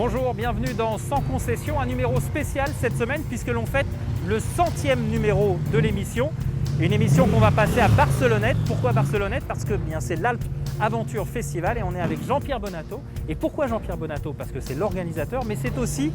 Bonjour, bienvenue dans Sans Concession, un numéro spécial cette semaine puisque l'on fête le 100e numéro de l'émission. Une émission qu'on va passer à Barcelonnette. Pourquoi Barcelonnette? Parce que c'est l'Alp Aventure Festival et on est avec Jean-Pierre Bonato. Et pourquoi Jean-Pierre Bonato? Parce que c'est l'organisateur, mais c'est aussi,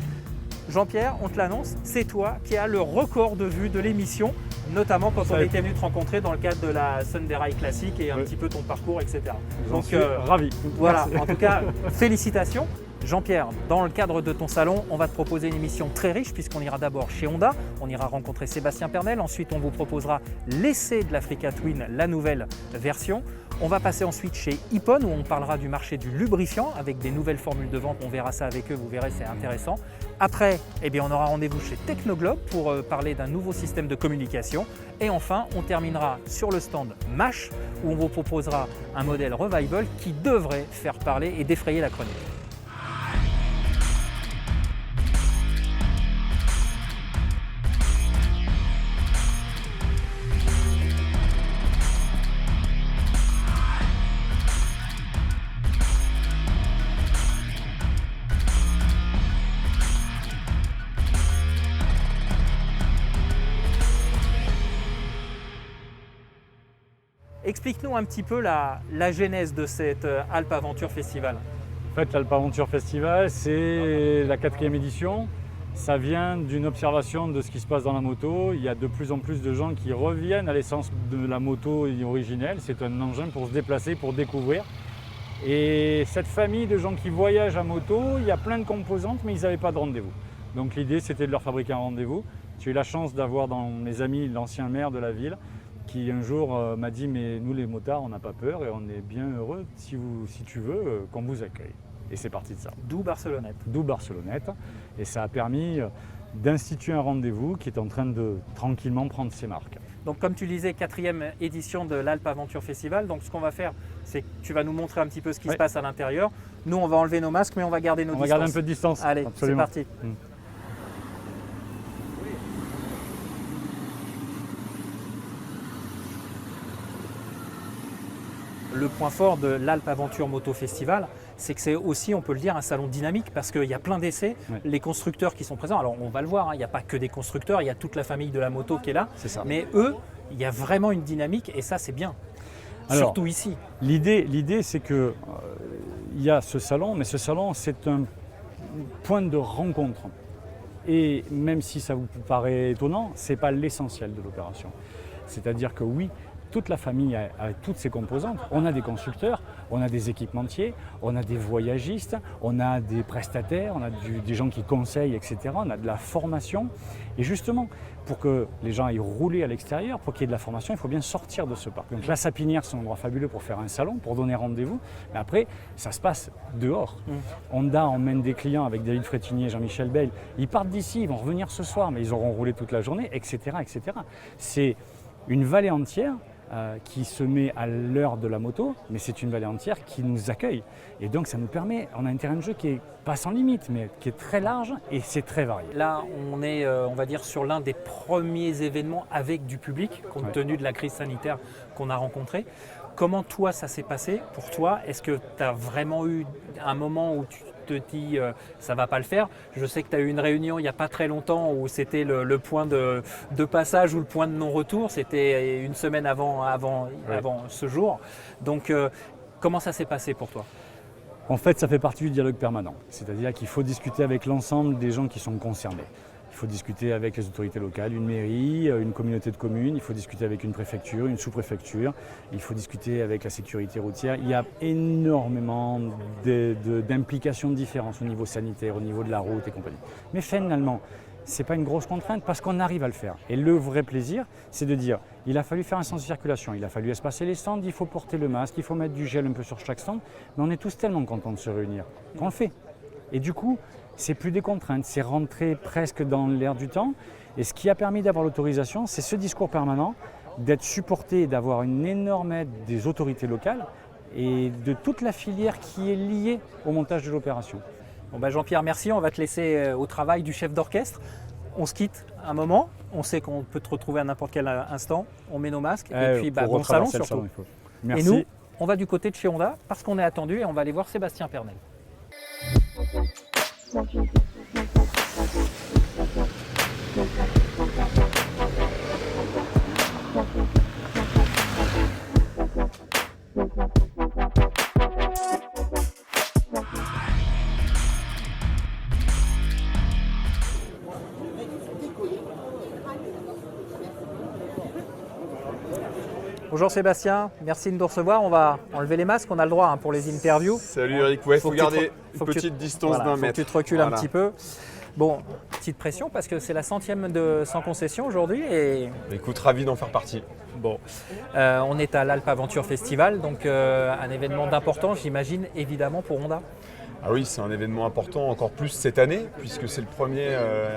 Jean-Pierre, on te l'annonce, c'est toi qui as le record de vues de l'émission, notamment quand on était venu te rencontrer dans le cadre de la Sunday Ride classique et un petit peu ton parcours, etc. Donc, ravi. Voilà, en tout cas, félicitations. Jean-Pierre, dans le cadre de ton salon, on va te proposer une émission très riche puisqu'on ira d'abord chez Honda, on ira rencontrer Sébastien Pernel, ensuite on vous proposera l'essai de l'Africa Twin, la nouvelle version. On va passer ensuite chez Hippon où on parlera du marché du lubrifiant avec des nouvelles formules de vente, on verra ça avec eux, vous verrez c'est intéressant. Après, on aura rendez-vous chez Technoglobe pour parler d'un nouveau système de communication. Et enfin, on terminera sur le stand MASH où on vous proposera un modèle Revival qui devrait faire parler et défrayer la chronique. Explique-nous un petit peu la genèse de cette Alp Aventure Festival. En fait, l'Alp Aventure Festival, c'est la 4e édition. Ça vient d'une observation de ce qui se passe dans la moto. Il y a de plus en plus de gens qui reviennent à l'essence de la moto originelle. C'est un engin pour se déplacer, pour découvrir. Et cette famille de gens qui voyagent à moto, il y a plein de composantes, mais ils n'avaient pas de rendez-vous. Donc l'idée, c'était de leur fabriquer un rendez-vous. J'ai eu la chance d'avoir dans mes amis l'ancien maire de la ville, qui un jour m'a dit « mais nous les motards on n'a pas peur et on est bien heureux si tu veux qu'on vous accueille ». Et c'est parti de ça. D'où Barcelonnette. D'où Barcelonnette. Et ça a permis d'instituer un rendez-vous qui est en train de tranquillement prendre ses marques. Donc comme tu disais, 4e édition de l'Alp Aventure Festival. Donc ce qu'on va faire, c'est que tu vas nous montrer un petit peu ce qui se passe à l'intérieur. Nous on va enlever nos masques mais on va garder nos distances. On va garder un peu de distance. Allez, absolument. C'est parti. Le point fort de l'Alp Aventure Moto Festival, c'est que c'est aussi, on peut le dire, un salon dynamique parce qu'il y a plein d'essais. Ouais. Les constructeurs qui sont présents, alors on va le voir, il n'y a pas que des constructeurs, il y a toute la famille de la moto qui est là. C'est ça. Mais eux, il y a vraiment une dynamique et ça, c'est bien. Alors, surtout ici. L'idée, c'est qu'il y a ce salon, mais ce salon, c'est un point de rencontre. Et même si ça vous paraît étonnant, ce n'est pas l'essentiel de l'opération. C'est-à-dire que oui, toute la famille a toutes ses composantes. On a des constructeurs, on a des équipementiers, on a des voyagistes, on a des prestataires, on a des gens qui conseillent, etc. On a de la formation. Et justement, pour que les gens aillent rouler à l'extérieur, pour qu'il y ait de la formation, il faut bien sortir de ce parc. Donc la Sapinière, c'est un endroit fabuleux pour faire un salon, pour donner rendez-vous. Mais après, ça se passe dehors. Honda emmène des clients avec David Frétinier et Jean-Michel Bayle. Ils partent d'ici, ils vont revenir ce soir, mais ils auront roulé toute la journée, etc. etc. C'est une vallée entière qui se met à l'heure de la moto, mais c'est une vallée entière qui nous accueille. Et donc ça nous permet, on a un terrain de jeu qui est pas sans limite, mais qui est très large et c'est très varié. Là, on est, on va dire, sur l'un des premiers événements avec du public, compte tenu de la crise sanitaire qu'on a rencontrée. Comment toi, ça s'est passé pour toi? Est-ce que tu as vraiment eu un moment où tu te dis ça va pas le faire? Je sais que tu as eu une réunion il n'y a pas très longtemps où c'était le point de passage ou le point de non-retour. C'était une semaine avant ce jour. Donc comment ça s'est passé pour toi? En fait, ça fait partie du dialogue permanent. C'est-à-dire qu'il faut discuter avec l'ensemble des gens qui sont concernés. Il faut discuter avec les autorités locales, une mairie, une communauté de communes, il faut discuter avec une préfecture, une sous-préfecture, il faut discuter avec la sécurité routière. Il y a énormément d'implications différentes au niveau sanitaire, au niveau de la route et compagnie. Mais finalement, ce n'est pas une grosse contrainte parce qu'on arrive à le faire. Et le vrai plaisir, c'est de dire, il a fallu faire un sens de circulation, il a fallu espacer les stands, il faut porter le masque, il faut mettre du gel un peu sur chaque stand, mais on est tous tellement contents de se réunir qu'on le fait. Et du coup, c'est plus des contraintes, c'est rentrer presque dans l'air du temps. Et ce qui a permis d'avoir l'autorisation, c'est ce discours permanent, d'être supporté et d'avoir une énorme aide des autorités locales et de toute la filière qui est liée au montage de l'opération. Bon Jean-Pierre, merci. On va te laisser au travail du chef d'orchestre. On se quitte un moment. On sait qu'on peut te retrouver à n'importe quel instant. On met nos masques et puis bon salon surtout. Merci. Et nous, on va du côté de chez Honda parce qu'on est attendu et on va aller voir Sébastien Pernel. Bonjour Sébastien, merci de nous recevoir. On va enlever les masques, on a le droit pour les interviews. Salut Eric, ouais, faut garder une petite distance d'un mètre. Faut que tu te recules un petit peu. Bon, petite pression parce que c'est la 100e de Sans Concession aujourd'hui. Et... Écoute, ravi d'en faire partie. Bon, on est à l'Alpe Aventure Festival, donc un événement d'importance, j'imagine, évidemment pour Honda. Ah oui, c'est un événement important encore plus cette année, puisque c'est le premier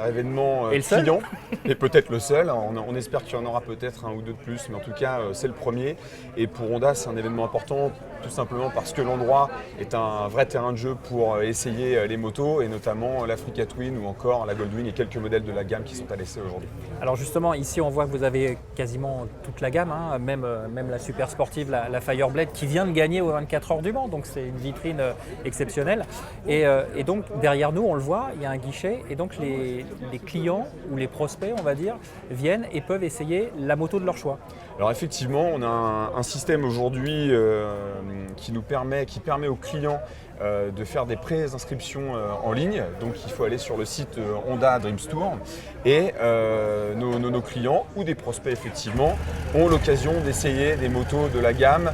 événement et le client, et peut-être le seul. On espère qu'il y en aura peut-être un ou deux de plus, mais en tout cas, c'est le premier. Et pour Honda, c'est un événement important, tout simplement parce que l'endroit est un vrai terrain de jeu pour essayer les motos, et notamment l'Africa Twin ou encore la Goldwing et quelques modèles de la gamme qui sont à l'essai aujourd'hui. Alors justement, ici, on voit que vous avez quasiment toute la gamme, même la super sportive, la Fireblade, qui vient de gagner aux 24 heures du Mans, donc c'est une vitrine exceptionnelle. Et donc derrière nous, on le voit, il y a un guichet et donc les clients ou les prospects, on va dire, viennent et peuvent essayer la moto de leur choix. Alors effectivement, on a un système aujourd'hui qui permet aux clients de faire des pré-inscriptions en ligne. Donc il faut aller sur le site Honda Dreams Tour et nos clients ou des prospects effectivement ont l'occasion d'essayer des motos de la gamme.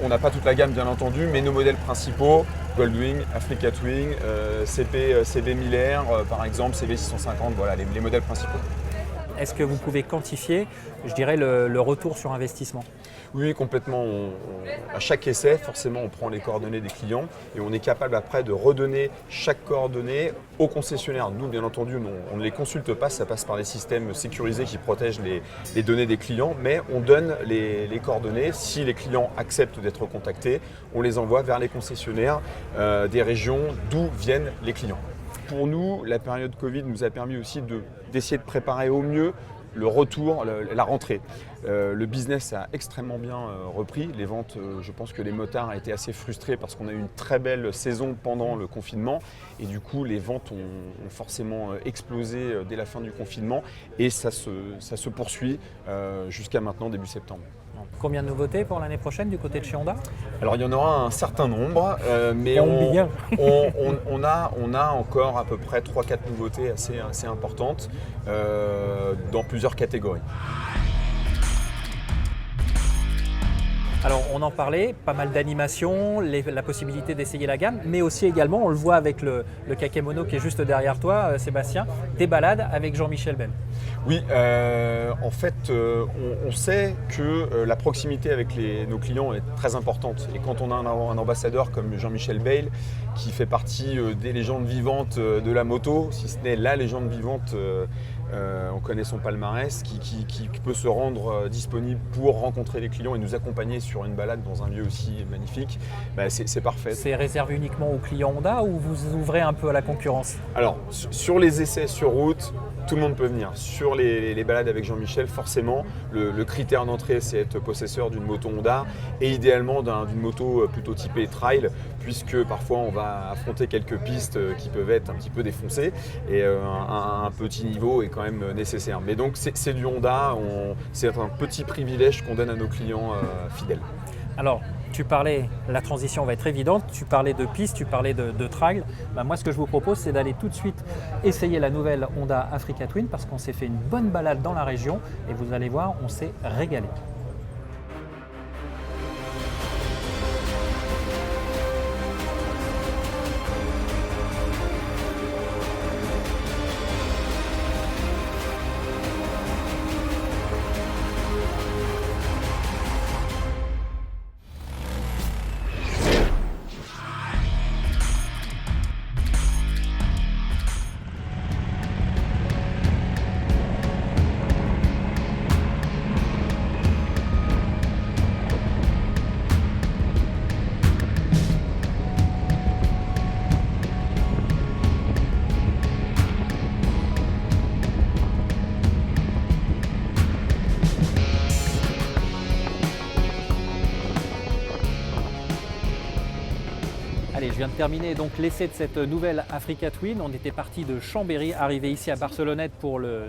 On n'a pas toute la gamme bien entendu, mais nos modèles principaux, Goldwing, Africa Twin, CB 1000R par exemple, CB 650, voilà les modèles principaux. Est-ce que vous pouvez quantifier, je dirais, le retour sur investissement ? Oui, complètement. À chaque essai, forcément, on prend les coordonnées des clients et on est capable après de redonner chaque coordonnée au concessionnaire. Nous, bien entendu, on ne les consulte pas, ça passe par des systèmes sécurisés qui protègent les données des clients, mais on donne les coordonnées. Si les clients acceptent d'être contactés, on les envoie vers les concessionnaires des régions d'où viennent les clients. Pour nous, la période Covid nous a permis aussi d'essayer de préparer au mieux le retour, la rentrée. Le business a extrêmement bien repris. Les ventes, je pense que les motards ont été assez frustrés parce qu'on a eu une très belle saison pendant le confinement. Et du coup, les ventes ont forcément explosé dès la fin du confinement. Et ça se poursuit jusqu'à maintenant, début septembre. Combien de nouveautés pour l'année prochaine du côté de chez Honda ? Alors il y en aura un certain nombre, mais on a encore à peu près 3-4 nouveautés assez importantes dans plusieurs catégories. Alors on en parlait, pas mal d'animations, la possibilité d'essayer la gamme, mais aussi également, on le voit avec le Kakemono qui est juste derrière toi, Sébastien, des balades avec Jean-Michel Bell. Oui, en fait, on sait que la proximité avec nos clients est très importante. Et quand on a un ambassadeur comme Jean-Michel Bale, qui fait partie des légendes vivantes de la moto, si ce n'est la légende vivante, on connaît son palmarès, qui peut se rendre disponible pour rencontrer les clients et nous accompagner sur une balade dans un lieu aussi magnifique, c'est parfait. C'est réservé uniquement aux clients Honda ou vous ouvrez un peu à la concurrence ? Alors, sur les essais sur route, tout le monde peut venir. Sur les balades avec Jean-Michel, forcément, le critère d'entrée, c'est être possesseur d'une moto Honda et idéalement d'une moto plutôt typée trail, puisque parfois on va affronter quelques pistes qui peuvent être un petit peu défoncées et un petit niveau est quand même nécessaire. Mais donc c'est du Honda, c'est un petit privilège qu'on donne à nos clients fidèles. Alors, tu parlais, la transition va être évidente, tu parlais de piste, tu parlais de trail. Moi, ce que je vous propose, c'est d'aller tout de suite essayer la nouvelle Honda Africa Twin parce qu'on s'est fait une bonne balade dans la région et vous allez voir, on s'est régalé. Allez, je viens de terminer donc l'essai de cette nouvelle Africa Twin. On était parti de Chambéry, arrivé ici à Barcelonnette pour le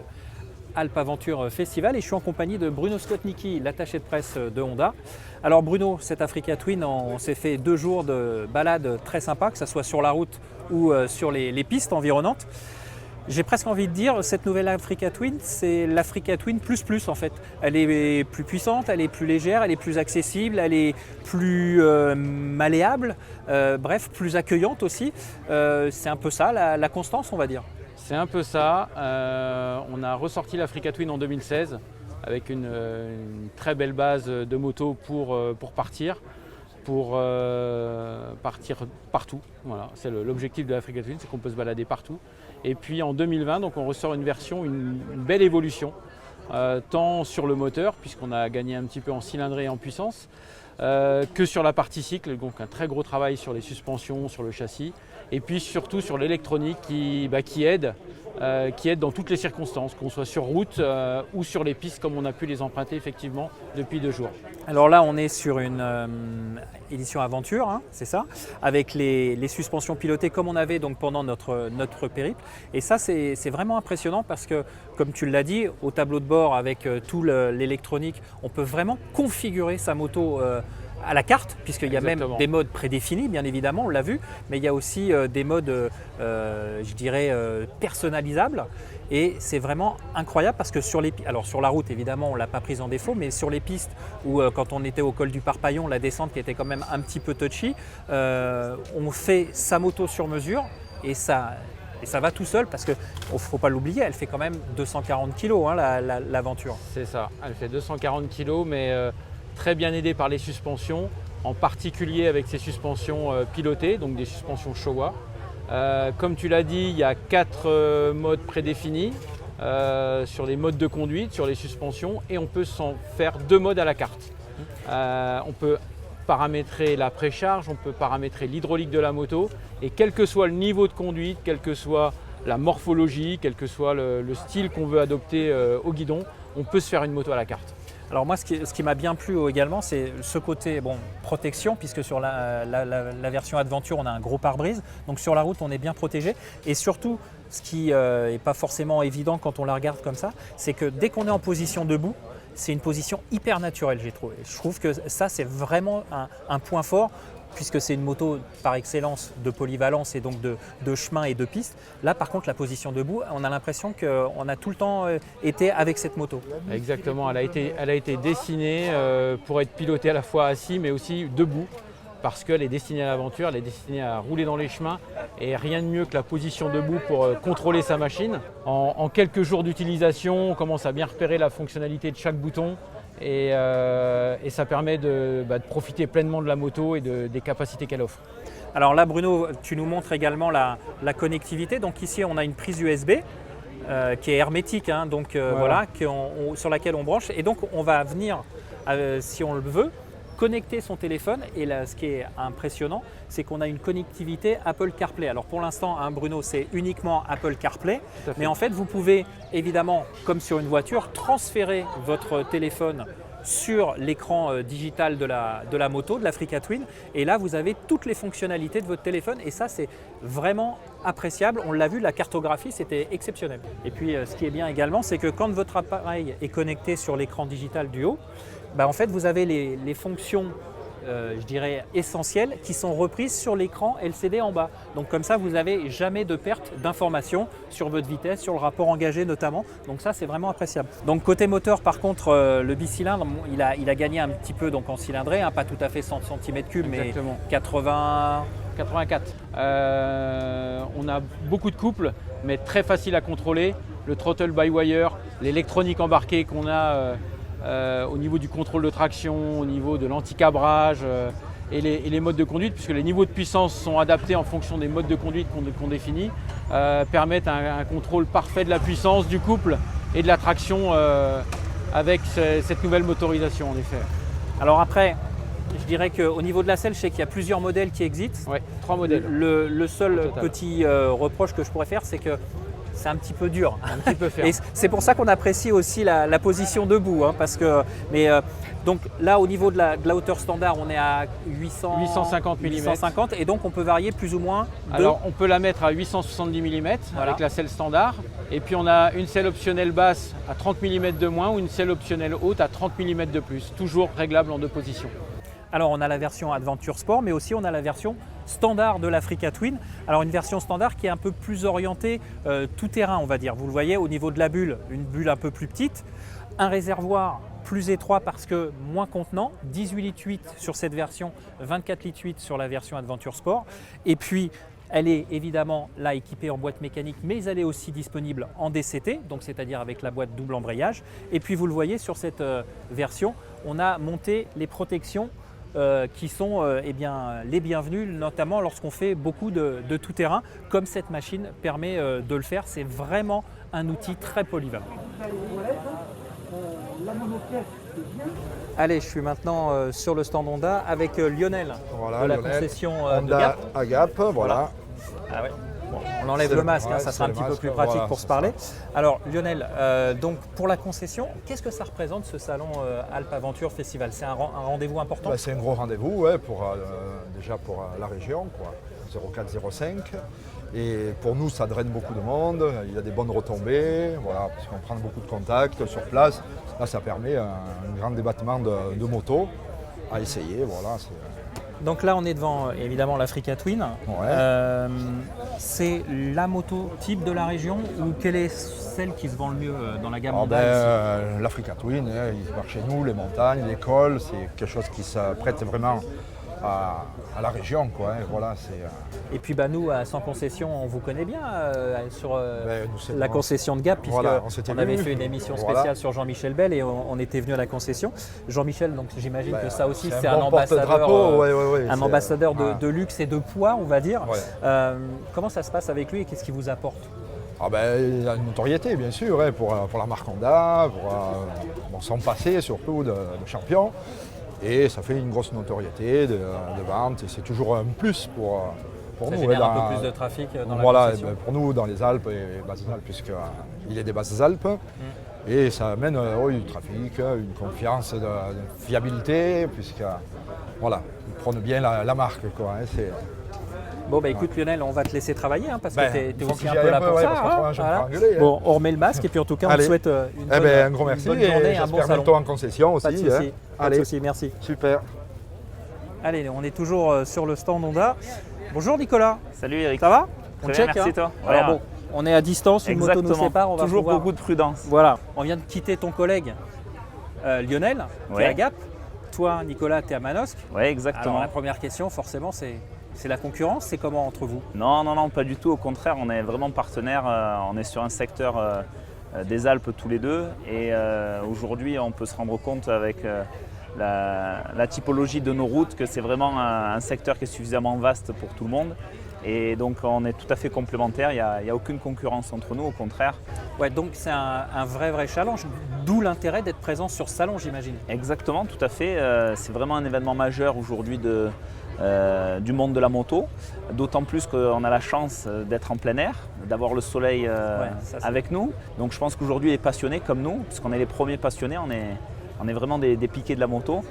Alp Aventure Festival et je suis en compagnie de Bruno Skotnicki, l'attaché de presse de Honda. Alors Bruno, cette Africa Twin, on s'est fait 2 jours de balade très sympa, que ce soit sur la route ou sur les pistes environnantes. J'ai presque envie de dire, cette nouvelle Africa Twin, c'est l'Africa Twin plus en fait. Elle est plus puissante, elle est plus légère, elle est plus accessible, elle est plus malléable, bref, plus accueillante aussi. C'est un peu ça, la constance, on va dire. C'est un peu ça. On a ressorti l'Africa Twin en 2016 avec une très belle base de moto pour partir partout. Voilà, c'est l'objectif de l'Africa Twin, c'est qu'on peut se balader partout. Et puis en 2020, donc on ressort une version, une belle évolution, tant sur le moteur, puisqu'on a gagné un petit peu en cylindrée et en puissance, que sur la partie cycle, donc un très gros travail sur les suspensions, sur le châssis, et puis surtout sur l'électronique qui aide dans toutes les circonstances, qu'on soit sur route ou sur les pistes comme on a pu les emprunter effectivement depuis 2 jours. Alors là, on est sur une édition aventure, hein, c'est ça, avec les suspensions pilotées comme on avait donc pendant notre périple. Et ça, c'est vraiment impressionnant parce que, comme tu l'as dit, au tableau de bord avec tout l'électronique, on peut vraiment configurer sa moto à la carte, puisqu'il y a même des modes prédéfinis, bien évidemment, on l'a vu, mais il y a aussi des modes, je dirais, personnalisables. Et c'est vraiment incroyable parce que sur la route, évidemment, on ne l'a pas prise en défaut, mais sur les pistes où, quand on était au col du Parpaillon, la descente qui était quand même un petit peu touchy, on fait sa moto sur mesure et ça va tout seul parce qu'il ne faut pas l'oublier, elle fait quand même 240 kg, hein, l'aventure. C'est ça, elle fait 240 kg, mais très bien aidée par les suspensions, en particulier avec ces suspensions pilotées, donc des suspensions Showa. Comme tu l'as dit, il y a 4 modes prédéfinis sur les modes de conduite, sur les suspensions, et on peut s'en faire 2 modes à la carte. On peut paramétrer la précharge, on peut paramétrer l'hydraulique de la moto, et quel que soit le niveau de conduite, quelle que soit la morphologie, quel que soit le style qu'on veut adopter au guidon, on peut se faire une moto à la carte. Alors moi, ce qui m'a bien plu également, c'est ce côté protection, puisque sur la version Adventure, on a un gros pare-brise. Donc sur la route, on est bien protégé. Et surtout, ce qui n'est pas forcément évident quand on la regarde comme ça, c'est que dès qu'on est en position debout, c'est une position hyper naturelle, j'ai trouvé. Je trouve que ça, c'est vraiment un point fort, puisque c'est une moto par excellence de polyvalence et donc de chemin et de piste. Là, par contre, la position debout, on a l'impression qu'on a tout le temps été avec cette moto. Exactement, elle a été dessinée pour être pilotée à la fois assis, mais aussi debout, parce qu'elle est destinée à l'aventure, elle est destinée à rouler dans les chemins, et rien de mieux que la position debout pour contrôler sa machine. En quelques jours d'utilisation, on commence à bien repérer la fonctionnalité de chaque bouton, et ça permet de profiter pleinement de la moto et des capacités qu'elle offre. Alors là, Bruno, tu nous montres également la connectivité. Donc ici, on a une prise USB qui est hermétique, hein, donc voilà, sur laquelle on branche. Et donc, on va venir, si on le veut, connecter son téléphone. Et là, ce qui est impressionnant, c'est qu'on a une connectivité Apple CarPlay. Alors pour l'instant, hein, Bruno, c'est uniquement Apple CarPlay. Mais en fait, vous pouvez évidemment, comme sur une voiture, transférer votre téléphone sur l'écran digital de la moto, de l'Africa Twin. Et là, vous avez toutes les fonctionnalités de votre téléphone. Et ça, c'est vraiment appréciable. On l'a vu, la cartographie, c'était exceptionnel. Et puis, ce qui est bien également, c'est que quand votre appareil est connecté sur l'écran digital du haut, en fait, vous avez les fonctions, je dirais, essentielles qui sont reprises sur l'écran LCD en bas. Donc comme ça, vous n'avez jamais de perte d'informations sur votre vitesse, sur le rapport engagé notamment. Donc ça, c'est vraiment appréciable. Donc côté moteur, par contre, le bicylindre, il a gagné un petit peu donc, en cylindrée, hein, pas tout à fait 100 cm3, mais 84. On a beaucoup de couples, mais très facile à contrôler. Le throttle by wire, l'électronique embarquée qu'on a au niveau du contrôle de traction, au niveau de l'anti-cabrage et les modes de conduite, puisque les niveaux de puissance sont adaptés en fonction des modes de conduite qu'on définit, permettent un contrôle parfait de la puissance, du couple et de la traction avec cette nouvelle motorisation en effet. Alors après, je dirais qu'au niveau de la selle, je sais qu'il y a plusieurs modèles qui existent. Oui, 3 modèles. Le seul petit reproche que je pourrais faire, c'est que c'est un petit peu dur. Un petit peu ferme. Et c'est pour ça qu'on apprécie aussi la position debout. Hein, parce que, donc là, au niveau de la hauteur standard, on est à 850 mm. 850 et donc on peut varier plus ou moins de… Alors on peut la mettre à 870 mm Voilà. avec la selle standard. Et puis on a une selle optionnelle basse à 30 mm de moins ou une selle optionnelle haute à 30 mm de plus. Toujours réglable en 2 positions. Alors on a la version Adventure Sport, mais aussi on a la version standard de l'Africa Twin. Alors une version standard qui est un peu plus orientée tout-terrain, on va dire. Vous le voyez au niveau de la bulle, une bulle un peu plus petite, un réservoir plus étroit parce que moins contenant, 18 litres 8 sur cette version, 24 litres 8 sur la version Adventure Sport. Et puis elle est évidemment là équipée en boîte mécanique, mais elle est aussi disponible en DCT, donc c'est-à-dire avec la boîte double embrayage. Et puis vous le voyez sur cette version, on a monté les protections qui sont les bienvenus, notamment lorsqu'on fait beaucoup de tout-terrain, comme cette machine permet de le faire. C'est vraiment un outil très polyvalent. Allez, je suis maintenant sur le stand Honda avec Lionel Voilà, de la Lionel. concession de Honda Gap. à Gap, voilà. Ah ouais. Bon, on enlève C'est le masque, ouais, ça c'est sera un le petit peu masque, plus pratique voilà, pour se c'est parler. Alors Lionel, donc pour la concession, qu'est-ce que ça représente ce salon Alpes Aventure Festival? C'est un rendez-vous important? Bah, c'est un gros rendez-vous ouais, déjà pour la région, quoi. 04-05. Et pour nous, ça draine beaucoup de monde, il y a des bonnes retombées, voilà, parce qu'on prend beaucoup de contacts sur place. Là, ça permet un grand débattement de motos à essayer. Voilà, Donc là, on est devant évidemment l'Africa Twin. Ouais. C'est la moto type de la région ou quelle est celle qui se vend le mieux dans la gamme Honda ici? L'Africa Twin, hein, il part chez nous, les montagnes, les cols, c'est quelque chose qui se prête vraiment à la région, quoi. Hein, voilà, Et puis nous, à Sans Concession, on vous connaît bien sur nous, la concession de Gap, puisqu'on voilà, on avait fait une émission spéciale voilà. sur Jean-Michel Bell et on était venu à la concession. Jean-Michel, donc j'imagine que ça aussi, c'est un porte-drapeau, ambassadeur, un ambassadeur voilà. de luxe et de poids, on va dire. Ouais. Comment ça se passe avec lui et qu'est-ce qu'il vous apporte? Il a une notoriété, bien sûr, hein, pour la marque Honda, pour son passé surtout de champion. Et ça fait une grosse notoriété de vente et c'est toujours un plus pour ça nous. Génère un peu plus de trafic dans la concession. Pour nous dans les Alpes et Basses-Alpes, puisqu'il est des Basses-Alpes. Et ça amène du trafic, une confiance de fiabilité, puisque voilà, ils prônent bien la marque, quoi. Hein, Bon écoute Lionel, on va te laisser travailler parce que tu es aussi un peu là là pour ça. Voilà. Bon, on remet le masque et puis en tout cas on te souhaite un gros merci bonne journée et un bon j'espère salon. bientôt en concession aussi. Pas de souci, hein. pas de souci, merci. Super. Allez, on est toujours sur le stand Honda. Bonjour Nicolas. Salut Eric. Ça va? Très bien, merci toi. Alors bon, on est à distance, une moto nous sépare, on va toujours pouvoir… beaucoup de prudence. Voilà, on vient de quitter ton collègue Lionel, qui est à Gap. Toi Nicolas, tu es à Manosque. Oui, exactement. Alors la première question forcément c'est la concurrence, c'est comment entre vous? Non, pas du tout. Au contraire, on est vraiment partenaires. On est sur un secteur des Alpes tous les deux. Et aujourd'hui, on peut se rendre compte avec la typologie de nos routes que c'est vraiment un secteur qui est suffisamment vaste pour tout le monde. Et donc on est tout à fait complémentaires, il n'y a aucune concurrence entre nous, au contraire. Ouais, donc c'est un vrai challenge, d'où l'intérêt d'être présent sur ce salon, j'imagine. Exactement, tout à fait. C'est vraiment un événement majeur aujourd'hui du monde de la moto, d'autant plus qu'on a la chance d'être en plein air, d'avoir le soleil avec nous. Donc je pense qu'aujourd'hui les passionnés comme nous, puisqu'on est les premiers passionnés, on est vraiment des piquets de la moto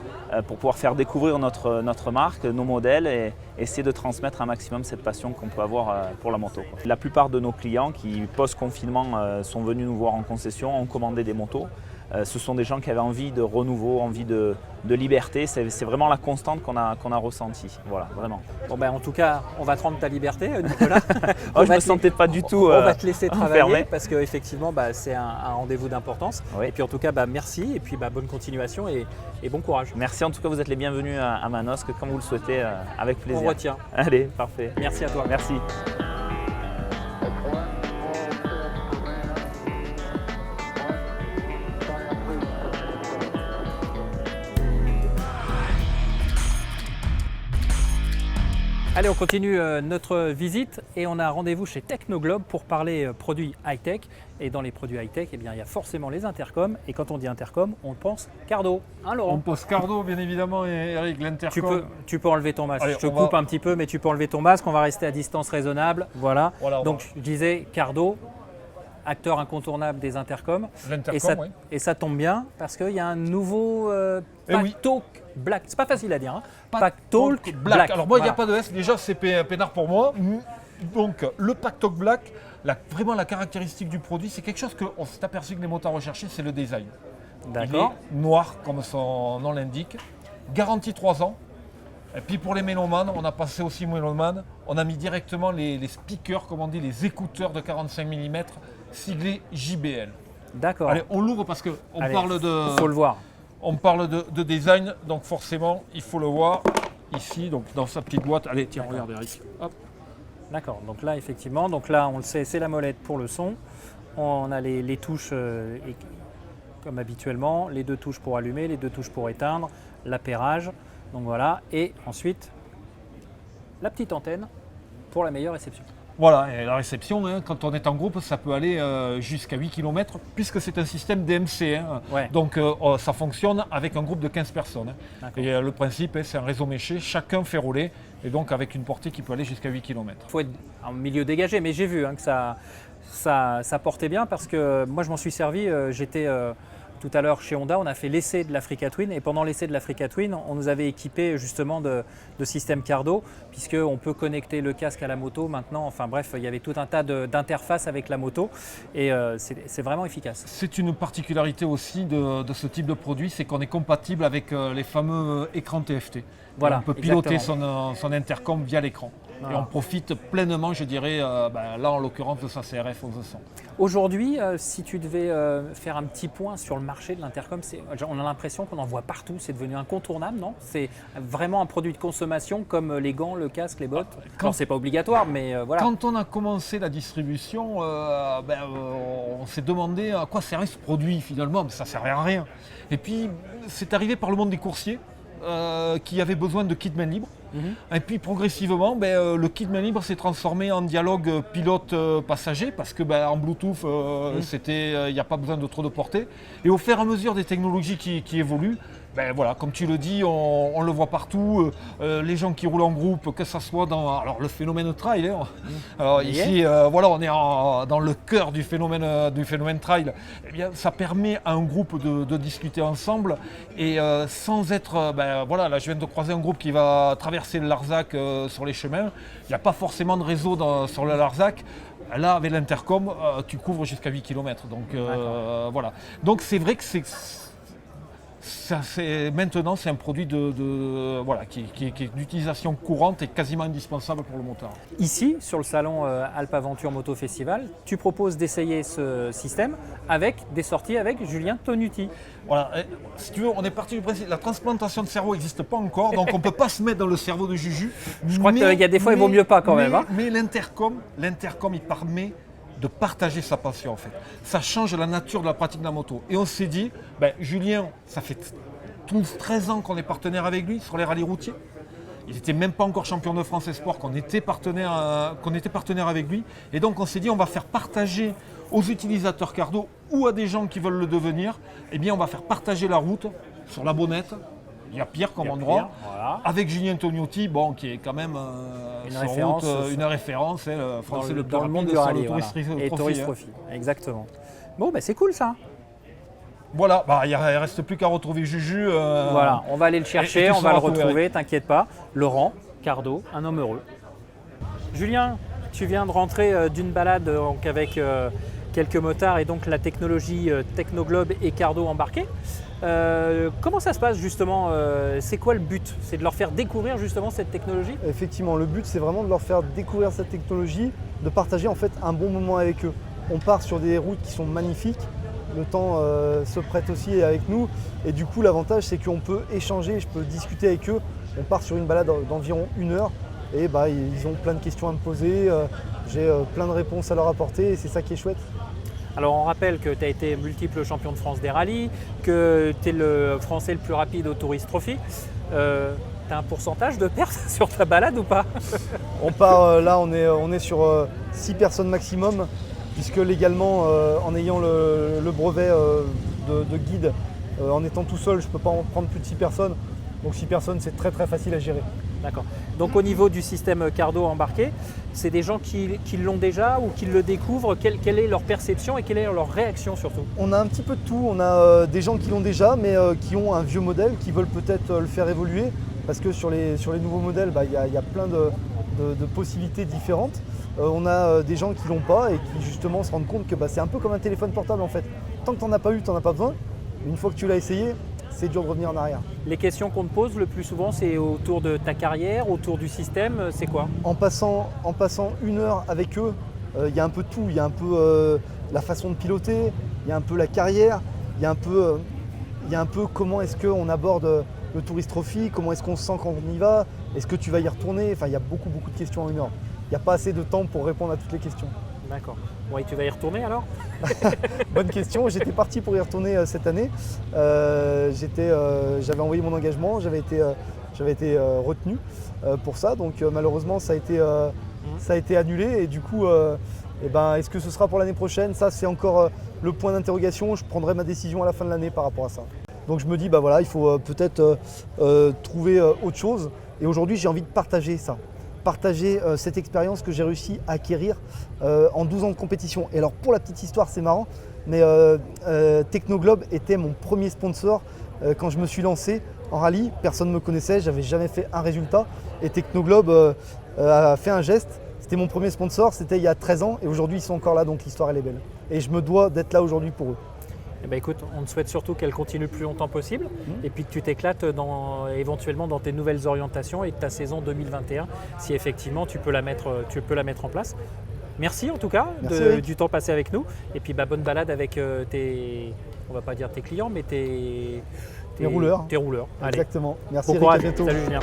pour pouvoir faire découvrir notre marque, nos modèles et essayer de transmettre un maximum cette passion qu'on peut avoir pour la moto. La plupart de nos clients qui post-confinement sont venus nous voir en concession, ont commandé des motos. Ce sont des gens qui avaient envie de renouveau, envie de liberté. C'est vraiment la constante qu'on a ressentie. Voilà, vraiment. Bon en tout cas, on va te rendre ta liberté, Nicolas. Je ne me sentais pas du tout on va te laisser travailler enfermé. parce qu'effectivement, c'est un rendez-vous d'importance. Oui. Et puis en tout cas, merci et puis bonne continuation et bon courage. Merci, en tout cas, vous êtes les bienvenus à Manosque quand vous le souhaitez, avec plaisir. On retient. Allez, parfait. Merci à toi. Merci. Allez, on continue notre visite et on a rendez-vous chez Technoglobe pour parler produits high-tech. Et dans les produits high-tech, il y a forcément les intercoms. Et quand on dit intercom, on pense Cardo. Hein, Laurent? On pense Cardo, bien évidemment, et Eric, l'intercom. Tu peux enlever ton masque. Allez, je te coupe un petit peu, mais tu peux enlever ton masque. On va rester à distance raisonnable. Voilà. Donc, je disais Cardo. acteur incontournable des intercoms. L'intercom, oui. Et ça tombe bien parce qu'il y a un nouveau Packtalk Black. C'est pas facile à dire. Hein. Packtalk Black. Alors moi, il n'y a Voilà. pas de S. Déjà, c'est peinard pour moi. Donc, le Packtalk Black, vraiment la caractéristique du produit, c'est quelque chose qu'on s'est aperçu que les motards recherchaient, c'est le design. D'accord. Il est noir, comme son nom l'indique. Garantie 3 ans. Et puis pour les mélomanes, on a passé aussi mélomanes, on a mis directement les speakers, comme on dit, les écouteurs de 45 mm siglés JBL. D'accord. Allez, on l'ouvre parce qu'on parle faut le voir. on parle de design, donc forcément, il faut le voir ici, donc dans sa petite boîte. Allez, tiens, regarde Eric. Hop. D'accord, donc là effectivement, donc là on le sait, c'est la molette pour le son. On a les touches comme habituellement, les 2 touches pour allumer, les 2 touches pour éteindre, l'appairage, donc voilà, et ensuite la petite antenne pour la meilleure réception. Voilà, et la réception, hein, quand on est en groupe, ça peut aller jusqu'à 8 km, puisque c'est un système DMC. Hein. Ouais. Donc ça fonctionne avec un groupe de 15 personnes. Hein. D'accord. Et le principe, hein, c'est un réseau méché, chacun fait rouler, et donc avec une portée qui peut aller jusqu'à 8 km. Il faut être en milieu dégagé, mais j'ai vu hein, que ça portait bien parce que moi je m'en suis servi, j'étais tout à l'heure chez Honda, on a fait l'essai de l'Africa Twin et pendant l'essai de l'Africa Twin, on nous avait équipé justement de système Cardo puisqu'on peut connecter le casque à la moto maintenant, enfin bref, il y avait tout un tas d'interfaces avec la moto et c'est vraiment efficace. C'est une particularité aussi de ce type de produit, c'est qu'on est compatible avec les fameux écrans TFT. Voilà, on peut piloter exactement. son intercom via l'écran. Voilà. Et on profite pleinement, je dirais, là en l'occurrence de sa CRF 1100. Aujourd'hui, si tu devais faire un petit point sur le marché de l'intercom, on a l'impression qu'on en voit partout, c'est devenu incontournable, non? C'est vraiment un produit de consommation comme les gants, le casque, les bottes. Alors c'est pas obligatoire, mais voilà. Quand on a commencé la distribution, on s'est demandé à quoi servait ce produit finalement, mais ça ne servait à rien. Et puis c'est arrivé par le monde des coursiers qui avaient besoin de kit main libre. Et puis progressivement, le kit main libre s'est transformé en dialogue pilote-passager parce que en Bluetooth, il n'y a pas besoin de trop de portée. Et au fur et à mesure des technologies qui évoluent, voilà, comme tu le dis, on le voit partout. Les gens qui roulent en groupe, que ce soit dans le phénomène trail. Hein. Alors ici, voilà, on est dans le cœur du phénomène trail. Eh bien, ça permet à un groupe de discuter ensemble et sans être, voilà, là je viens de croiser un groupe qui va traverser le Larzac sur les chemins. Il n'y a pas forcément de réseau sur le Larzac. Là, avec l'intercom, tu couvres jusqu'à 8 km. Donc voilà. Donc c'est vrai que maintenant, c'est un produit qui est d'utilisation courante et quasiment indispensable pour le motard. Ici, sur le salon Alpes Aventure Moto Festival, tu proposes d'essayer ce système avec des sorties avec Julien Tonuti. Voilà, et, si tu veux, on est parti du principe, la transplantation de cerveau n'existe pas encore, donc on ne peut pas se mettre dans le cerveau de Juju. Je crois qu'il y a des fois, il vaut mieux pas quand même. Hein. Mais l'intercom, il permet de partager sa passion en fait. Ça change la nature de la pratique de la moto. Et on s'est dit, Julien, ça fait 13 ans qu'on est partenaire avec lui sur les rallyes routiers. Il n'était même pas encore champion de France Espoir, qu'on était partenaire avec lui. Et donc on s'est dit, on va faire partager aux utilisateurs Cardo ou à des gens qui veulent le devenir, eh bien on va faire partager la route sur la Bonnette. Il y a pire comme endroit, voilà. Avec Julien Tonuti, qui est quand même une référence, français dans le monde du rallye, et Tourist Trophy. Exactement. Bon, c'est cool ça. Voilà, il ne reste plus qu'à retrouver Juju. Voilà, on va aller le chercher, on va le retrouver, t'inquiète pas. Laurent Cardo, un homme heureux. Julien, tu viens de rentrer d'une balade avec quelques motards et donc la technologie Technoglobe et Cardo embarqués. Comment ça se passe justement? C'est quoi le but? C'est de leur faire découvrir justement cette technologie? Effectivement, le but c'est vraiment de leur faire découvrir cette technologie, de partager en fait un bon moment avec eux. On part sur des routes qui sont magnifiques, le temps se prête aussi avec nous et du coup l'avantage c'est qu'on peut échanger, je peux discuter avec eux. On part sur une balade d'environ 1 heure et ils ont plein de questions à me poser, j'ai plein de réponses à leur apporter et c'est ça qui est chouette. Alors on rappelle que tu as été multiple champion de France des rallyes, que tu es le Français le plus rapide au Tourist Trophy. Tu as un pourcentage de pertes sur ta balade ou pas? On part là, on est sur 6 personnes maximum, puisque légalement, en ayant le brevet de guide, en étant tout seul, je ne peux pas en prendre plus de 6 personnes. Donc 6 personnes, c'est très très facile à gérer. D'accord. Donc au niveau du système cardo embarqué, c'est des gens qui l'ont déjà ou qui le découvrent. Quelle est leur perception et quelle est leur réaction surtout? On a un petit peu de tout. On a des gens qui l'ont déjà, mais qui ont un vieux modèle, qui veulent peut-être le faire évoluer. Parce que sur les nouveaux modèles, il y a plein de possibilités différentes. On a des gens qui l'ont pas et qui justement se rendent compte que c'est un peu comme un téléphone portable en fait. Tant que tu n'en as pas eu, tu n'en as pas besoin. Une fois que tu l'as essayé, c'est dur de revenir en arrière. Les questions qu'on te pose le plus souvent, c'est autour de ta carrière, autour du système, c'est quoi? En passant 1 heure avec eux, il y a un peu tout. Il y a un peu la façon de piloter, il y a un peu la carrière, il y a un peu comment est-ce qu'on aborde le Tourist Trophy, comment est-ce qu'on se sent quand on y va, est-ce que tu vas y retourner? Enfin, il y a beaucoup de questions en 1 heure. Il n'y a pas assez de temps pour répondre à toutes les questions. D'accord. Bon, et tu vas y retourner alors? Bonne question. J'étais parti pour y retourner cette année. J'avais envoyé mon engagement, j'avais été retenu pour ça. Donc malheureusement, ça a été annulé. Et du coup, est-ce que ce sera pour l'année prochaine? Ça, c'est encore le point d'interrogation. Je prendrai ma décision à la fin de l'année par rapport à ça. Donc je me dis, il faut peut-être trouver autre chose. Et aujourd'hui, j'ai envie de partager ça. Partager cette expérience que j'ai réussi à acquérir en 12 ans de compétition. Et alors pour la petite histoire, c'est marrant, mais Technoglobe était mon premier sponsor quand je me suis lancé en rallye. Personne ne me connaissait, j'avais jamais fait un résultat. Et Technoglobe a fait un geste. C'était mon premier sponsor, c'était il y a 13 ans. Et aujourd'hui, ils sont encore là, donc l'histoire, elle est belle. Et je me dois d'être là aujourd'hui pour eux. Eh ben écoute, on te souhaite surtout qu'elle continue le plus longtemps possible et puis que tu t'éclates éventuellement dans tes nouvelles orientations et de ta saison 2021, si effectivement tu peux la mettre en place. Merci en tout cas du temps passé avec nous et puis bonne balade avec on va pas dire tes clients, mais tes rouleurs. Tes rouleurs. Exactement. Allez. Merci. Bon courage. À bientôt. Salut Julien.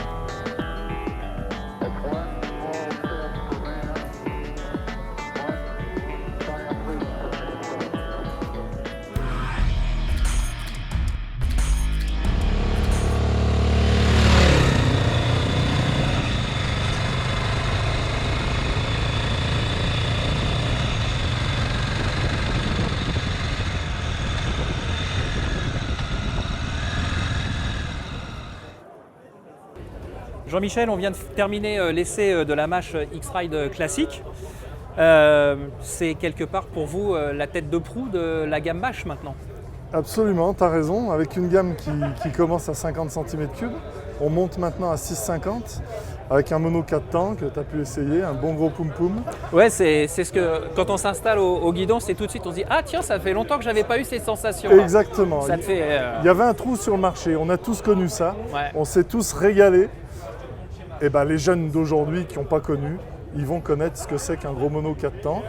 Jean-Michel, on vient de terminer l'essai de la Mach X-Ride classique. C'est quelque part pour vous la tête de proue de la gamme Mach maintenant? Absolument, tu as raison. Avec une gamme qui commence à 50 cm3, on monte maintenant à 6,50 avec un mono 4 temps que tu as pu essayer, un bon gros poum-poum. Ouais, c'est ce que quand on s'installe au guidon, c'est tout de suite on se dit « Ah tiens, ça fait longtemps que j'avais pas eu ces sensations ». Exactement. Ça te fait, Il y avait un trou sur le marché, on a tous connu ça, ouais. On s'est tous régalés. Et les jeunes d'aujourd'hui qui n'ont pas connu, ils vont connaître ce que c'est qu'un gros mono 4 temps.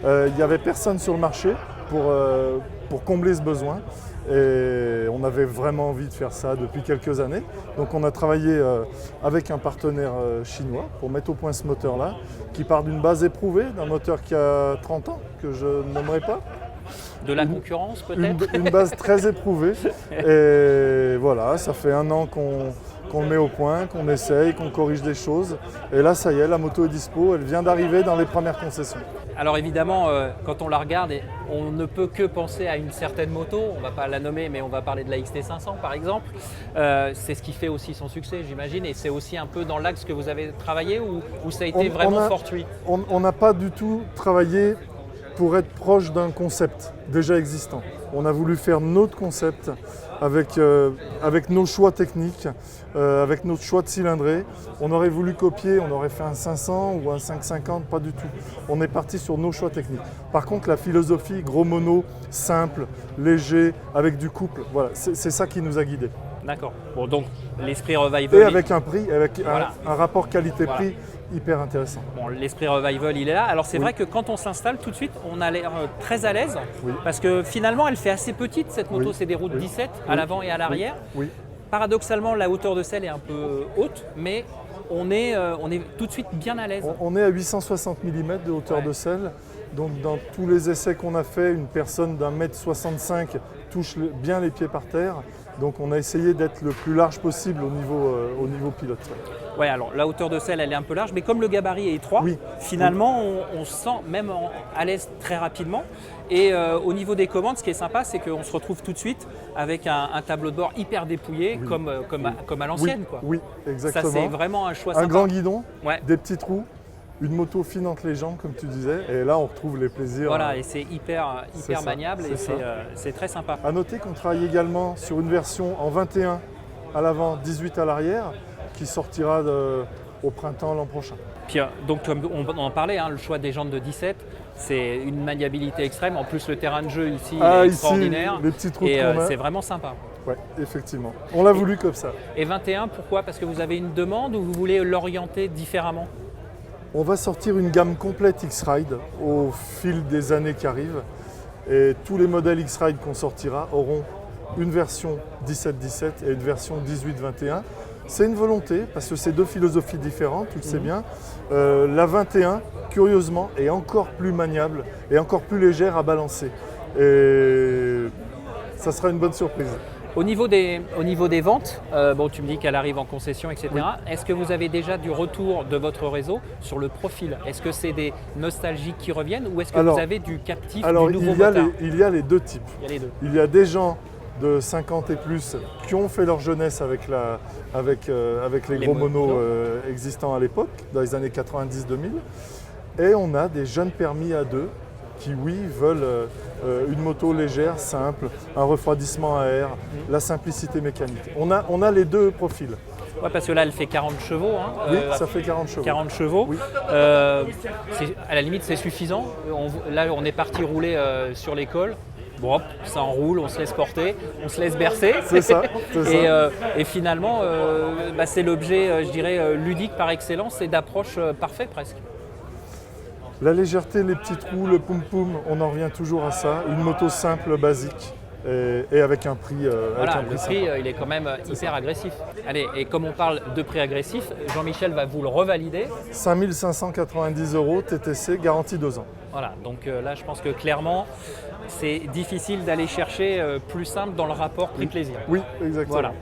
Il n'y avait personne sur le marché pour combler ce besoin. Et on avait vraiment envie de faire ça depuis quelques années. Donc on a travaillé avec un partenaire chinois pour mettre au point ce moteur-là, qui part d'une base éprouvée, d'un moteur qui a 30 ans, que je nommerai pas. De la concurrence peut-être? Une base très éprouvée. Et voilà, ça fait 1 an qu'on le met au point, qu'on essaye, qu'on corrige des choses. Et là, ça y est, la moto est dispo, elle vient d'arriver dans les premières concessions. Alors évidemment, quand on la regarde, on ne peut que penser à une certaine moto. On ne va pas la nommer, mais on va parler de la XT500 par exemple. C'est ce qui fait aussi son succès, j'imagine. Et c'est aussi un peu dans l'axe que vous avez travaillé ou ça a été vraiment fortuit? On n'a pas du tout travaillé pour être proche d'un concept déjà existant. On a voulu faire notre concept avec nos choix techniques, avec notre choix de cylindrée. On aurait voulu copier, on aurait fait un 500 ou un 550, pas du tout. On est parti sur nos choix techniques. Par contre, la philosophie, gros mono, simple, léger, avec du couple, voilà, c'est ça qui nous a guidés. D'accord. Bon, donc l'esprit revival. Et avec un prix, avec voilà. un rapport qualité-prix. Voilà. Hyper intéressant. Bon, l'esprit revival, il est là. Alors c'est vrai que quand on s'installe tout de suite, on a l'air très à l'aise parce que finalement, elle fait assez petite cette moto. C'est des routes 17 à l'avant et à l'arrière. Oui. Paradoxalement, la hauteur de selle est un peu haute, mais on est tout de suite bien à l'aise. On est à 860 mm de hauteur de selle. Donc dans tous les essais qu'on a fait, une personne d'1,65 m touche bien les pieds par terre. Donc on a essayé d'être le plus large possible au niveau pilote. Ouais, alors la hauteur de selle, elle est un peu large, mais comme le gabarit est étroit, Oui. finalement, on se sent même à l'aise très rapidement. Et au niveau des commandes, ce qui est sympa, c'est qu'on se retrouve tout de suite avec un tableau de bord hyper dépouillé, Oui. comme à l'ancienne, quoi. Oui, exactement. Ça, c'est vraiment un choix Un sympa. grand guidon, Ouais. des petits trous, une moto fine entre les jambes, comme tu disais. Et là, on retrouve les plaisirs. Voilà, et c'est hyper C'est ça, maniable et c'est c'est très sympa. À noter qu'on travaille également sur une version en 21 à l'avant, 18 à l'arrière, qui sortira au printemps l'an prochain. Puis, donc, comme on en parlait, hein, le choix des jantes de 17, c'est une maniabilité extrême. En plus, le terrain de jeu ici est extraordinaire. Les petits trous Et qu'on a. c'est vraiment sympa. Oui, effectivement. On l'a voulu comme ça. Et 21, pourquoi? Parce que vous avez une demande ou vous voulez l'orienter différemment? On va sortir une gamme complète X-Ride au fil des années qui arrivent. Et tous les modèles X-Ride qu'on sortira auront une version 17-17 et une version 18-21. C'est une volonté, parce que c'est deux philosophies différentes, tu le sais bien. La 21, curieusement, est encore plus maniable et encore plus légère à balancer. Et ça sera une bonne surprise. Au niveau des ventes, bon, tu me dis qu'elle arrive en concession, etc. Oui. Est-ce que vous avez déjà du retour de votre réseau sur le profil? Est-ce que c'est des nostalgiques qui reviennent ou est-ce que vous avez du captif, alors, du nouveau il y a motard? il y a les deux types. Il y a les deux. Il y a des gens de 50 et plus qui ont fait leur jeunesse avec les gros monos existants à l'époque, dans les années 90-2000. Et on a des jeunes permis à deux qui, oui, veulent une moto légère, simple, un refroidissement à air, la simplicité mécanique. On a les deux profils. Ouais, parce que là, elle fait 40 chevaux. Hein, Oui, ça fait 40 chevaux. 40 chevaux. Oui. À la limite, c'est suffisant. Là, on est parti rouler sur l'école. Bon, hop, ça enroule, on se laisse porter, on se laisse bercer. C'est ça. Et finalement, c'est l'objet, je dirais, ludique par excellence et d'approche parfait presque. La légèreté, les petits trous, le poum-poum, on en revient toujours à ça. Une moto simple, basique et avec un prix Voilà, le sympa. prix, il est quand même hyper agressif. Allez, et comme on parle de prix agressif, Jean-Michel va vous le revalider. 5 590 € TTC, garantie 2 ans. Voilà, donc là, je pense que clairement, c'est difficile d'aller chercher plus simple dans le rapport prix-plaisir. Oui, exactement. Voilà.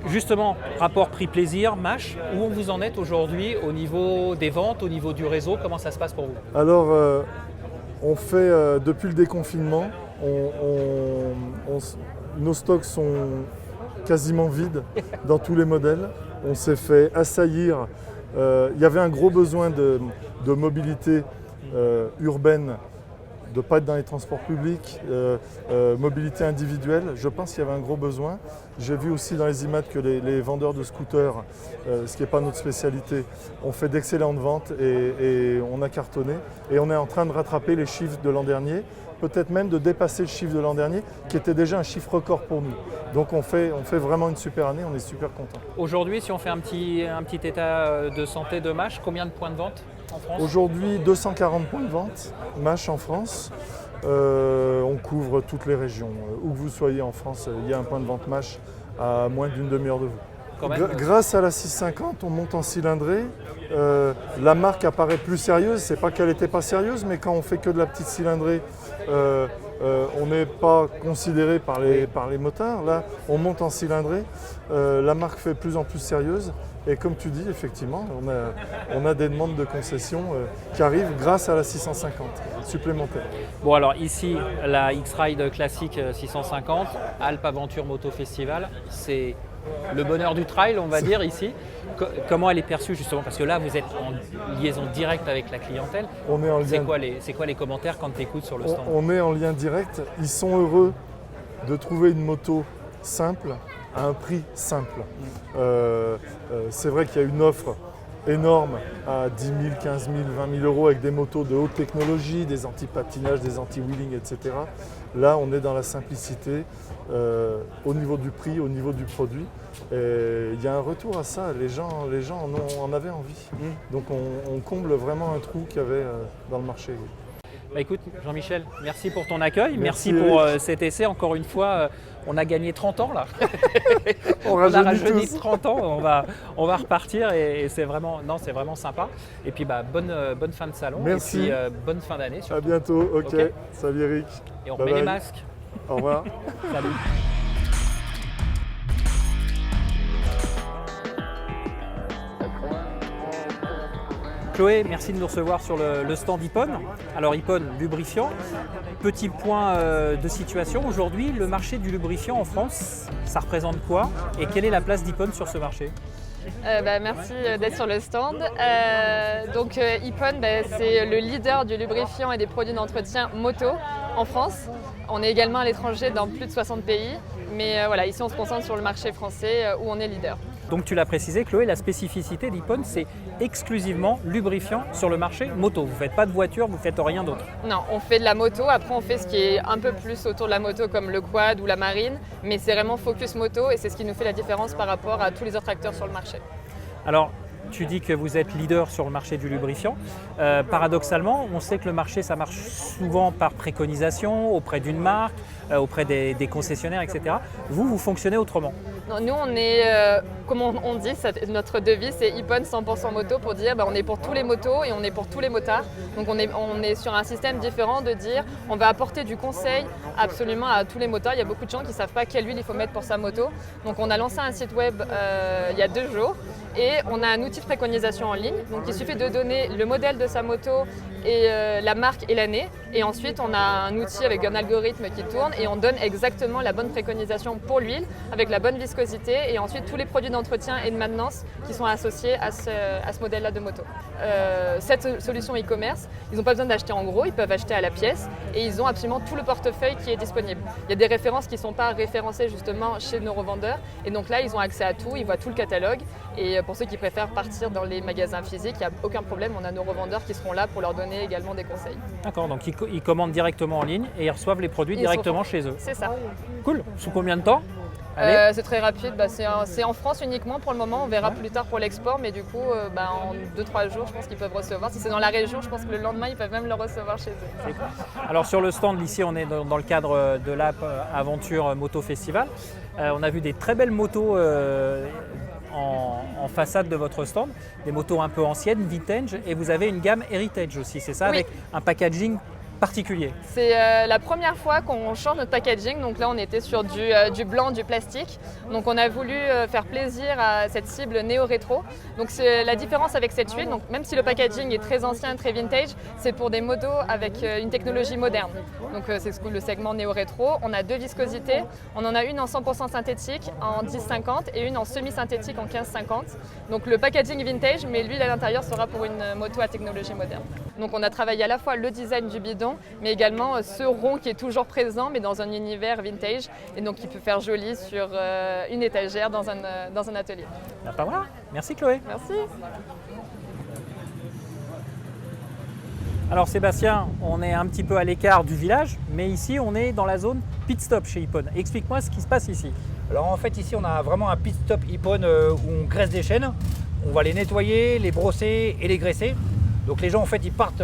Justement, rapport prix-plaisir, MASH, où vous en êtes aujourd'hui au niveau des ventes, au niveau du réseau, comment ça se passe pour vous? Alors, on fait, depuis le déconfinement, nos stocks sont quasiment vides dans tous les modèles. On s'est fait assaillir. Il y avait un gros besoin de mobilité urbaine, de ne pas être dans les transports publics, mobilité individuelle. Je pense qu'il y avait un gros besoin. J'ai vu aussi dans les IMAT que les vendeurs de scooters, ce qui n'est pas notre spécialité, ont fait d'excellentes ventes et on a cartonné. Et on est en train de rattraper les chiffres de l'an dernier, peut-être même de dépasser le chiffre de l'an dernier, qui était déjà un chiffre record pour nous. Donc on fait vraiment une super année, on est super contents. Aujourd'hui, si on fait un petit état de santé de MASH, combien de points de vente en France? Aujourd'hui, 240 points de vente, MASH en France. On couvre toutes les régions. Où que vous soyez en France, il y a un point de vente MASH à moins d'une demi-heure de vous. Grâce à la 650, on monte en cylindrée. La marque apparaît plus sérieuse. C'est pas qu'elle n'était pas sérieuse, mais quand on fait que de la petite cylindrée, on n'est pas considéré par les motards. Là, on monte en cylindrée. La marque fait de plus en plus sérieuse. Et comme tu dis, effectivement, on a des demandes de concession qui arrivent grâce à la 650 supplémentaire. Bon, alors ici, la X-Ride classique 650, Alpes Aventure Moto Festival, c'est le bonheur du trail, on va dire ici. Comment elle est perçue justement? Parce que là, vous êtes en liaison directe avec la clientèle. On est en lien... C'est quoi les commentaires quand tu écoutes sur le stand? On est en lien direct. Ils sont heureux de trouver une moto simple à un prix simple. C'est vrai qu'il y a une offre énorme à 10 000, 15 000, 20 000 euros avec des motos de haute technologie, des anti-patinages, des anti-wheeling, etc. Là, on est dans la simplicité au niveau du prix, au niveau du produit. Et il y a un retour à ça, les gens en avaient envie. Donc on comble vraiment un trou qu'il y avait dans le marché. Oui. Bah écoute, Jean-Michel, merci pour ton accueil, merci Eric. pour cet essai. Encore une fois, on a gagné 30 ans là. On a rajeuni tous. de 30 ans, on va repartir et c'est vraiment sympa. Et puis bonne fin de salon. Merci. Et puis bonne fin d'année surtout. À bientôt, ok. Ok. Salut Eric. Et on Bye remet les bye. masques. Au revoir. Salut. Chloé, merci de nous recevoir sur le stand Ippon. Alors Ippon, lubrifiant. Petit point de situation. Aujourd'hui, le marché du lubrifiant en France, ça représente quoi? Et quelle est la place d'Ippon sur ce marché? Merci d'être sur le stand. Ippon, c'est le leader du lubrifiant et des produits d'entretien moto en France. On est également à l'étranger dans plus de 60 pays. Mais ici on se concentre sur le marché français où on est leader. Donc tu l'as précisé Chloé, la spécificité d'Ippon, c'est exclusivement lubrifiant sur le marché moto. Vous ne faites pas de voiture, vous ne faites rien d'autre. Non, on fait de la moto, après on fait ce qui est un peu plus autour de la moto comme le quad ou la marine, mais c'est vraiment focus moto et c'est ce qui nous fait la différence par rapport à tous les autres acteurs sur le marché. Alors, tu dis que vous êtes leader sur le marché du lubrifiant. Paradoxalement, on sait que le marché, ça marche souvent par préconisation, auprès d'une marque, auprès des concessionnaires, etc. Vous fonctionnez autrement. Non, nous, on est, comme on dit, notre devise, c'est Ippon 100% moto pour dire on est pour tous les motos et on est pour tous les motards. Donc on est sur un système différent de dire on va apporter du conseil absolument à tous les motards. Il y a beaucoup de gens qui ne savent pas quelle huile il faut mettre pour sa moto. Donc on a lancé un site web il y a 2 jours. Et on a un outil de préconisation en ligne. Donc il suffit de donner le modèle de sa moto et la marque et l'année. Et ensuite on a un outil avec un algorithme qui tourne et on donne exactement la bonne préconisation pour l'huile avec la bonne viscosité et ensuite tous les produits d'entretien et de maintenance qui sont associés à ce modèle-là de moto. Cette solution e-commerce, ils n'ont pas besoin d'acheter en gros, ils peuvent acheter à la pièce et ils ont absolument tout le portefeuille qui est disponible. Il y a des références qui ne sont pas référencées justement chez nos revendeurs et donc là ils ont accès à tout, ils voient tout le catalogue et pour ceux qui préfèrent partir dans les magasins physiques, il n'y a aucun problème, on a nos revendeurs qui seront là pour leur donner également des conseils. D'accord, donc ils commandent directement en ligne et ils reçoivent les produits directement chez eux. C'est ça. Cool, sous combien de temps? C'est très rapide, c'est en France uniquement pour le moment, on verra plus tard pour l'export, mais du coup en 2-3 jours je pense qu'ils peuvent recevoir. Si c'est dans la région, je pense que le lendemain ils peuvent même le recevoir chez eux. Alors sur le stand, ici on est dans le cadre de l'App Aventure Moto Festival. On a vu des très belles motos en façade de votre stand, des motos un peu anciennes, vintage, et vous avez une gamme heritage aussi, c'est ça, oui. Avec un packaging particulier. C'est la première fois qu'on change notre packaging, donc là on était sur du blanc, du plastique, donc on a voulu faire plaisir à cette cible néo-rétro. Donc c'est la différence avec cette huile, donc même si le packaging est très ancien, très vintage, c'est pour des motos avec une technologie moderne. Donc c'est le segment néo-rétro, on a 2 viscosités, on en a une en 100% synthétique en 10,50 et une en semi-synthétique en 15,50. Donc le packaging vintage, mais l'huile à l'intérieur sera pour une moto à technologie moderne. Donc on a travaillé à la fois le design du bidon, mais également ce rond qui est toujours présent, mais dans un univers vintage, et donc qui peut faire joli sur une étagère dans un atelier. Voilà. Merci Chloé. Merci. Alors Sébastien, on est un petit peu à l'écart du village, mais ici on est dans la zone pit stop chez Ippon. Explique-moi ce qui se passe ici. Alors en fait ici on a vraiment un pit stop Ippon où on graisse des chaînes. On va les nettoyer, les brosser et les graisser. Donc les gens en fait ils partent,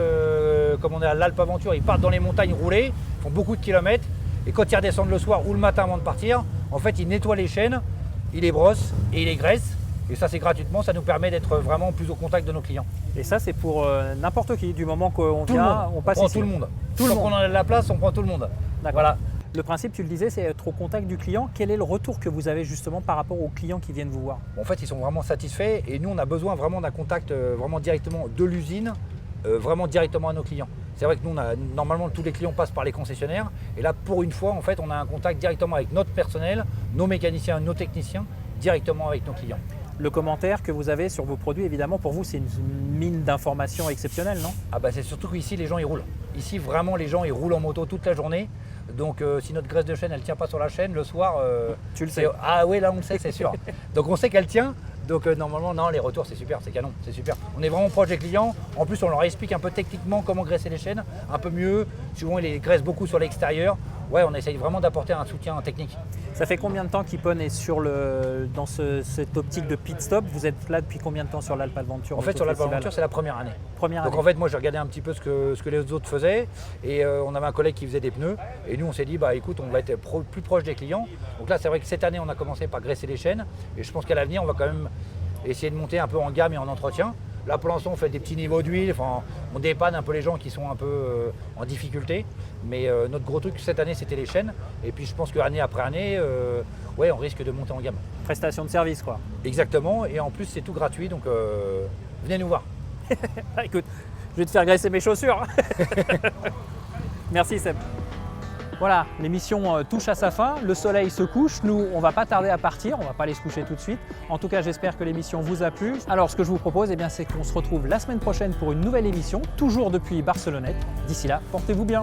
comme on est à l'Alpe Aventure, ils partent dans les montagnes rouler, font beaucoup de kilomètres et quand ils redescendent le soir ou le matin avant de partir, en fait ils nettoient les chaînes, ils les brossent et ils les graissent. Et ça c'est gratuitement, ça nous permet d'être vraiment plus au contact de nos clients. Et ça c'est pour n'importe qui, du moment qu'on vient, on passe on prend ici. tout le monde. Tout le monde. Quand on a de la place, on prend tout le monde. Voilà. Le principe, tu le disais, c'est être au contact du client. Quel est le retour que vous avez justement par rapport aux clients qui viennent vous voir? En fait, ils sont vraiment satisfaits et nous, on a besoin vraiment d'un contact vraiment directement de l'usine, vraiment directement à nos clients. C'est vrai que nous, normalement, tous les clients passent par les concessionnaires et là, pour une fois, en fait, on a un contact directement avec notre personnel, nos mécaniciens, nos techniciens, directement avec nos clients. Le commentaire que vous avez sur vos produits, évidemment, pour vous, c'est une mine d'informations exceptionnelle, non? Ah bah c'est surtout qu'ici, les gens, ils roulent. Ici, vraiment, les gens, ils roulent en moto toute la journée. Donc si notre graisse de chaîne, elle ne tient pas sur la chaîne, le soir… tu le sais. Ah oui, là, on le sait, c'est sûr. Donc on sait qu'elle tient. Donc normalement, non, les retours, c'est super, c'est canon, c'est super. On est vraiment proche des clients. En plus, on leur explique un peu techniquement comment graisser les chaînes, un peu mieux. Souvent, ils les graissent beaucoup sur l'extérieur. Ouais, on essaye vraiment d'apporter un soutien technique. Ça fait combien de temps qu'Ippon est dans cette optique de pit stop? Vous êtes là depuis combien de temps sur l'Alpe Aventure? En fait, sur l'Alpe Aventure, c'est la première année. Donc en fait, moi, j'ai regardé un petit peu ce que les autres faisaient et on avait un collègue qui faisait des pneus et nous, on s'est dit, bah écoute, on va être plus proche des clients. Donc là, c'est vrai que cette année, on a commencé par graisser les chaînes et je pense qu'à l'avenir, on va quand même essayer de monter un peu en gamme et en entretien. Là pour l'instant on fait des petits niveaux d'huile, enfin, on dépanne un peu les gens qui sont un peu en difficulté. Mais notre gros truc cette année c'était les chaînes. Et puis je pense qu'année après année, ouais, on risque de monter en gamme. Prestation de service quoi. Exactement, et en plus c'est tout gratuit, donc venez nous voir. Écoute, je vais te faire graisser mes chaussures. Merci Seb. Voilà, l'émission touche à sa fin, le soleil se couche, nous on va pas tarder à partir, on va pas aller se coucher tout de suite. En tout cas j'espère que l'émission vous a plu. Alors ce que je vous propose, eh bien, c'est qu'on se retrouve la semaine prochaine pour une nouvelle émission, toujours depuis Barcelonnette. D'ici là, portez-vous bien.